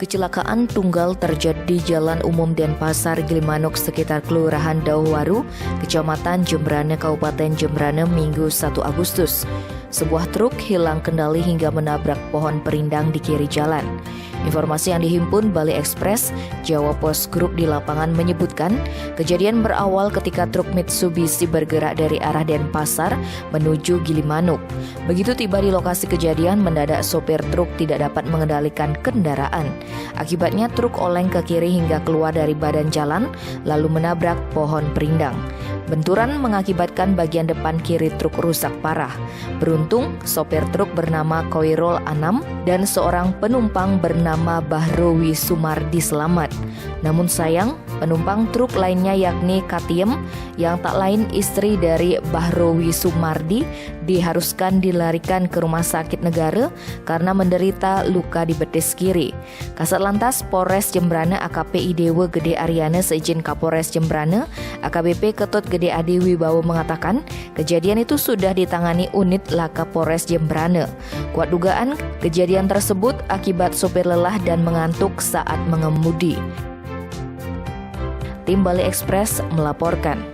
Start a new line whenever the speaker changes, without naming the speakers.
Kecelakaan tunggal terjadi di Jalan Umum Denpasar, Gilimanuk sekitar Kelurahan Dauhwaru, Kecamatan Jembrana, Kabupaten Jembrana, Minggu 1 Agustus. Sebuah truk hilang kendali hingga menabrak pohon perindang di kiri jalan. Informasi yang dihimpun Bali Express, Jawa Post Group di lapangan menyebutkan, kejadian berawal ketika truk Mitsubishi bergerak dari arah Denpasar menuju Gilimanuk. Begitu tiba di lokasi kejadian, mendadak sopir truk tidak dapat mengendalikan kendaraan. Akibatnya truk oleng ke kiri hingga keluar dari badan jalan, lalu menabrak pohon perindang. Benturan mengakibatkan bagian depan kiri truk rusak parah. Beruntung, sopir truk bernama Koirol Anam dan seorang penumpang bernama Bahrowi Sumardi selamat. Namun sayang, penumpang truk lainnya yakni Katiem yang tak lain istri dari Bahrowi Sumardi diharuskan dilarikan ke Rumah Sakit Negara karena menderita luka di betis kiri. Kasat Lantas Polres Jembrana AKP Idewe Gede Aryana seizin Kapolres Jembrana AKBP Ketut Gede Ade Wibowo mengatakan kejadian itu sudah ditangani unit Laka Polres Jembrana. Kuat dugaan kejadian tersebut akibat sopir lelah dan mengantuk saat mengemudi. Tim Bali Express melaporkan.